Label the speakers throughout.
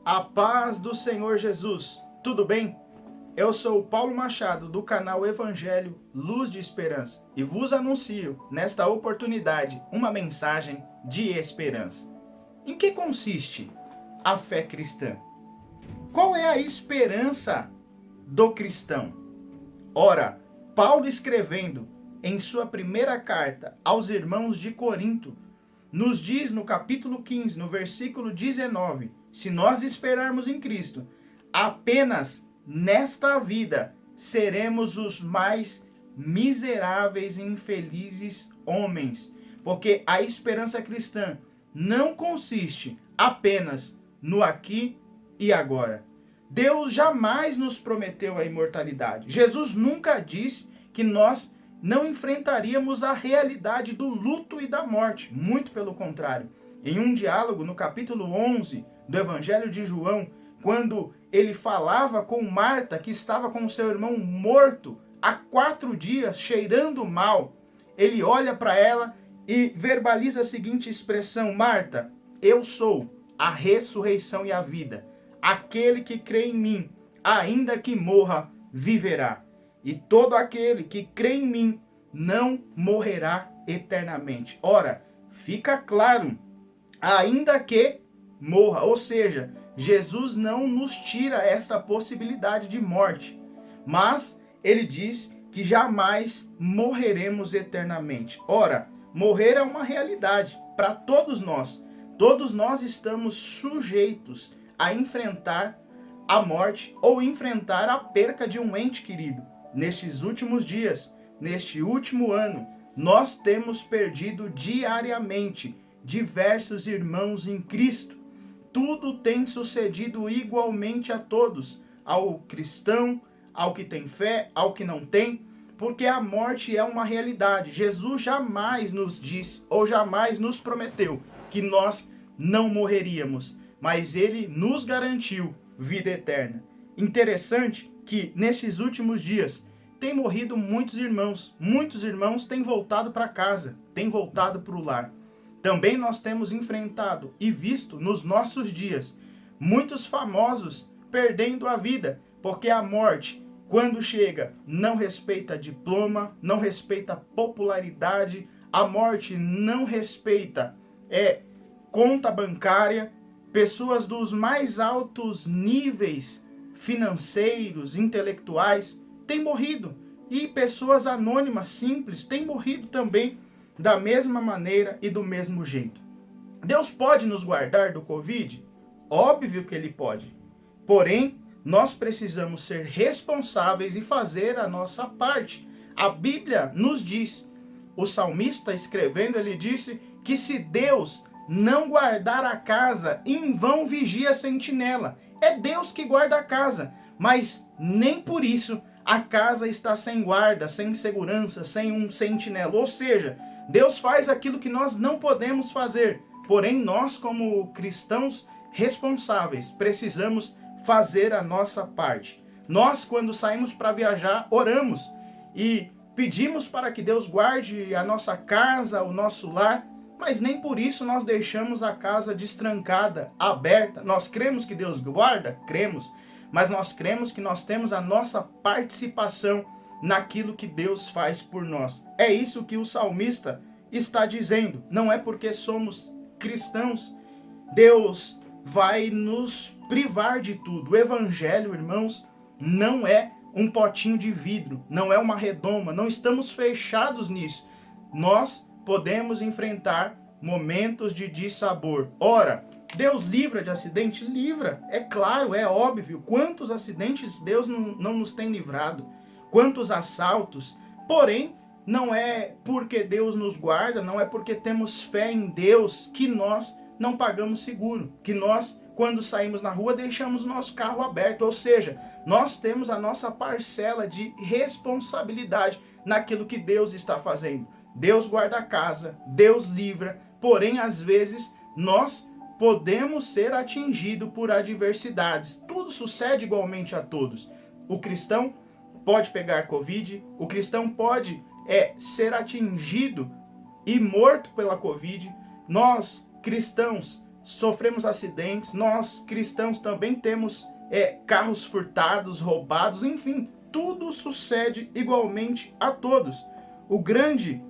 Speaker 1: A paz do Senhor Jesus, tudo bem? Eu sou o Paulo Machado, do canal Evangelho Luz de Esperança, e vos anuncio, nesta oportunidade, uma mensagem de esperança. Em que consiste a fé cristã? Qual é a esperança do cristão? Ora, Paulo escrevendo em sua primeira carta aos irmãos de Corinto, nos diz no capítulo 15, no versículo 19, se nós esperarmos em Cristo, apenas nesta vida seremos os mais miseráveis e infelizes homens, porque a esperança cristã não consiste apenas no aqui e agora. Deus jamais nos prometeu a imortalidade. Jesus nunca disse que nós não enfrentaríamos a realidade do luto e da morte. Muito pelo contrário. Em um diálogo no capítulo 11 do Evangelho de João, quando ele falava com Marta, que estava com seu irmão morto há 4 dias, cheirando mal, ele olha para ela e verbaliza a seguinte expressão: Marta, eu sou a ressurreição e a vida. Aquele que crê em mim, ainda que morra, viverá. E todo aquele que crê em mim não morrerá eternamente. Ora, fica claro, ainda que morra. Ou seja, Jesus não nos tira esta possibilidade de morte. Mas ele diz que jamais morreremos eternamente. Ora, morrer é uma realidade para todos nós. Todos nós estamos sujeitos a enfrentar a morte ou enfrentar a perca de um ente querido. Nestes últimos dias, neste último ano, nós temos perdido diariamente diversos irmãos em Cristo. Tudo tem sucedido igualmente a todos, ao cristão, ao que tem fé, ao que não tem, porque a morte é uma realidade. Jesus jamais nos disse ou jamais nos prometeu que nós não morreríamos, mas ele nos garantiu vida eterna. Interessante que nesses últimos dias tem morrido muitos irmãos têm voltado para casa, têm voltado para o lar. Também nós temos enfrentado e visto nos nossos dias muitos famosos perdendo a vida, porque a morte, quando chega, não respeita diploma, não respeita popularidade, a morte não respeita conta bancária. Pessoas dos mais altos níveis financeiros, intelectuais, têm morrido. E pessoas anônimas, simples, têm morrido também da mesma maneira e do mesmo jeito. Deus pode nos guardar do Covid? Óbvio que Ele pode. Porém, nós precisamos ser responsáveis e fazer a nossa parte. A Bíblia nos diz, o salmista escrevendo, ele disse que se Deus não guardar a casa, em vão vigia a sentinela. É Deus que guarda a casa, mas nem por isso a casa está sem guarda, sem segurança, sem um sentinela. Ou seja, Deus faz aquilo que nós não podemos fazer. Porém, nós como cristãos responsáveis precisamos fazer a nossa parte. Nós, quando saímos para viajar, oramos e pedimos para que Deus guarde a nossa casa, o nosso lar, mas nem por isso nós deixamos a casa destrancada, aberta. Nós cremos que Deus guarda? Cremos. Mas nós cremos que nós temos a nossa participação naquilo que Deus faz por nós. É isso que o salmista está dizendo. Não é porque somos cristãos, Deus vai nos privar de tudo. O evangelho, irmãos, não é um potinho de vidro, não é uma redoma, não estamos fechados nisso. Nós podemos enfrentar momentos de dissabor. Ora, Deus livra de acidente? Livra. É claro, é óbvio. Quantos acidentes Deus não nos tem livrado? Quantos assaltos? Porém, não é porque Deus nos guarda, não é porque temos fé em Deus que nós não pagamos seguro, que nós, quando saímos na rua, deixamos nosso carro aberto. Ou seja, nós temos a nossa parcela de responsabilidade naquilo que Deus está fazendo. Deus guarda a casa, Deus livra, porém, às vezes, nós podemos ser atingidos por adversidades. Tudo sucede igualmente a todos. O cristão pode pegar Covid, o cristão pode ser atingido e morto pela Covid. Nós, cristãos, sofremos acidentes, nós cristãos também temos carros furtados, roubados, enfim, tudo sucede igualmente a todos. O grande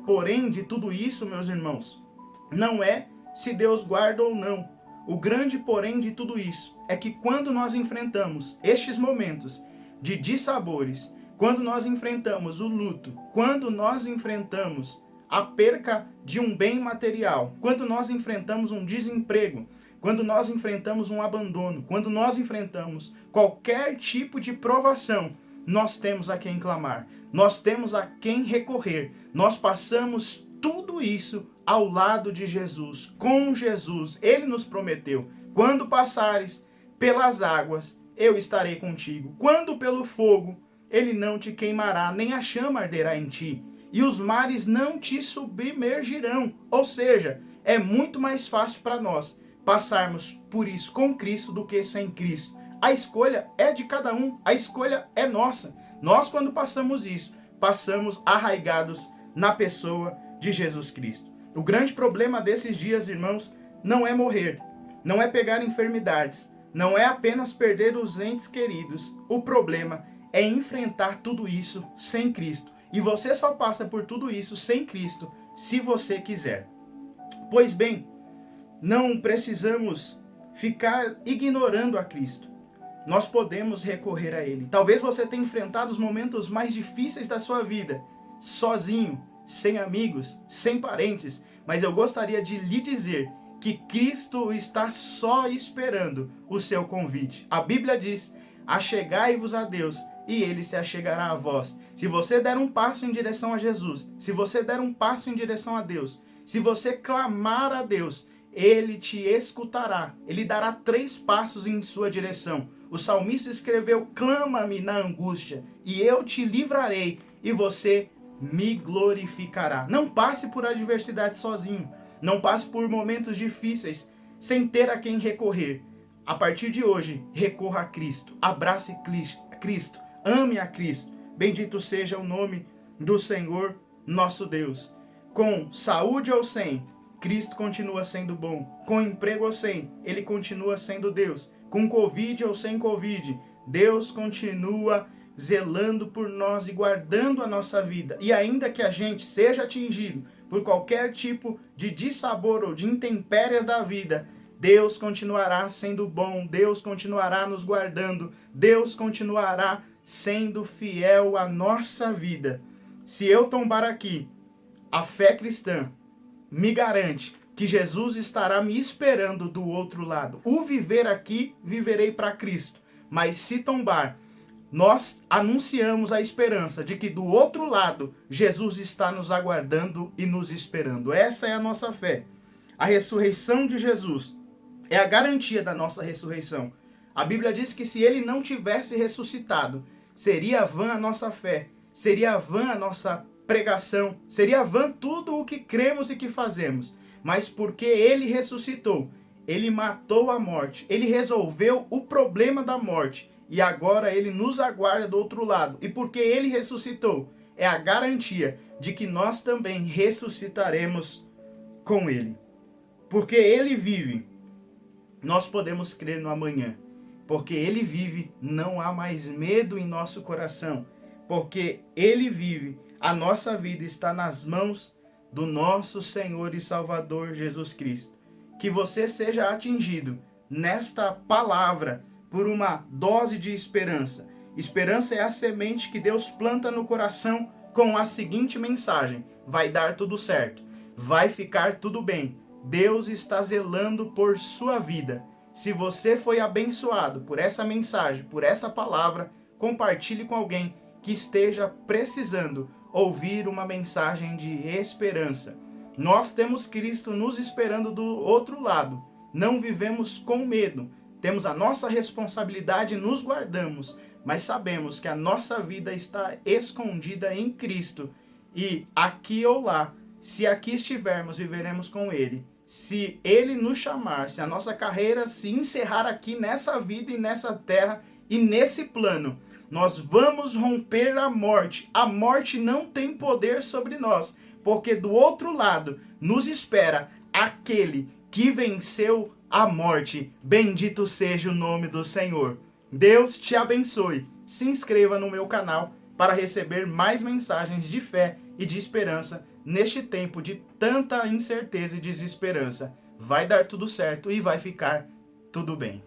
Speaker 1: porém de tudo isso, meus irmãos, não é se Deus guarda ou não. O grande porém de tudo isso é que quando nós enfrentamos estes momentos de dissabores, quando nós enfrentamos o luto, quando nós enfrentamos a perca de um bem material, quando nós enfrentamos um desemprego, quando nós enfrentamos um abandono, quando nós enfrentamos qualquer tipo de provação, nós temos a quem clamar, nós temos a quem recorrer, nós passamos tudo isso ao lado de Jesus, com Jesus. Ele nos prometeu: quando passares pelas águas, eu estarei contigo. Quando pelo fogo, ele não te queimará, nem a chama arderá em ti. E os mares não te submergirão. Ou seja, é muito mais fácil para nós passarmos por isso com Cristo do que sem Cristo. A escolha é de cada um, a escolha é nossa. Nós, quando passamos isso, passamos arraigados na pessoa de Jesus Cristo. O grande problema desses dias, irmãos, não é morrer, não é pegar enfermidades, não é apenas perder os entes queridos. O problema é enfrentar tudo isso sem Cristo. E você só passa por tudo isso sem Cristo se você quiser. Pois bem, não precisamos ficar ignorando a Cristo. Nós podemos recorrer a Ele. Talvez você tenha enfrentado os momentos mais difíceis da sua vida, sozinho, sem amigos, sem parentes, mas eu gostaria de lhe dizer que Cristo está só esperando o seu convite. A Bíblia diz: achegai-vos a Deus e Ele se achegará a vós. Se você der um passo em direção a Jesus, se você der um passo em direção a Deus, se você clamar a Deus, Ele te escutará. Ele dará 3 passos em sua direção. O salmista escreveu: clama-me na angústia e eu te livrarei e você me glorificará. Não passe por adversidade sozinho. Não passe por momentos difíceis sem ter a quem recorrer. A partir de hoje, recorra a Cristo. Abrace Cristo. Ame a Cristo. Bendito seja o nome do Senhor nosso Deus. Com saúde ou sem, Cristo continua sendo bom. Com emprego ou sem, Ele continua sendo Deus. Com Covid ou sem Covid, Deus continua zelando por nós e guardando a nossa vida. E ainda que a gente seja atingido por qualquer tipo de dissabor ou de intempéries da vida, Deus continuará sendo bom, Deus continuará nos guardando, Deus continuará sendo fiel à nossa vida. Se eu tombar aqui, a fé cristã me garante que Jesus estará me esperando do outro lado. O viver aqui, viverei para Cristo. Mas se tombar, nós anunciamos a esperança de que do outro lado, Jesus está nos aguardando e nos esperando. Essa é a nossa fé. A ressurreição de Jesus é a garantia da nossa ressurreição. A Bíblia diz que se Ele não tivesse ressuscitado, seria vã a nossa fé, seria vã a nossa pregação, seria vã tudo o que cremos e que fazemos. Mas porque Ele ressuscitou, Ele matou a morte, Ele resolveu o problema da morte. E agora Ele nos aguarda do outro lado. E porque Ele ressuscitou, é a garantia de que nós também ressuscitaremos com Ele. Porque Ele vive, nós podemos crer no amanhã. Porque Ele vive, não há mais medo em nosso coração. Porque Ele vive, a nossa vida está nas mãos do nosso Senhor e Salvador Jesus Cristo. Que você seja atingido nesta palavra por uma dose de esperança. Esperança é a semente que Deus planta no coração com a seguinte mensagem: vai dar tudo certo, vai ficar tudo bem. Deus está zelando por sua vida. Se você foi abençoado por essa mensagem, por essa palavra, compartilhe com alguém que esteja precisando ouvir uma mensagem de esperança. Nós temos Cristo nos esperando do outro lado. Não vivemos com medo. Temos a nossa responsabilidade e nos guardamos, mas sabemos que a nossa vida está escondida em Cristo. E aqui ou lá, se aqui estivermos, viveremos com Ele. Se Ele nos chamar, se a nossa carreira se encerrar aqui nessa vida e nessa terra e nesse plano, nós vamos romper a morte. A morte não tem poder sobre nós, porque do outro lado nos espera aquele que venceu a morte. Bendito seja o nome do Senhor. Deus te abençoe. Se inscreva no meu canal para receber mais mensagens de fé e de esperança neste tempo de tanta incerteza e desesperança. Vai dar tudo certo e vai ficar tudo bem.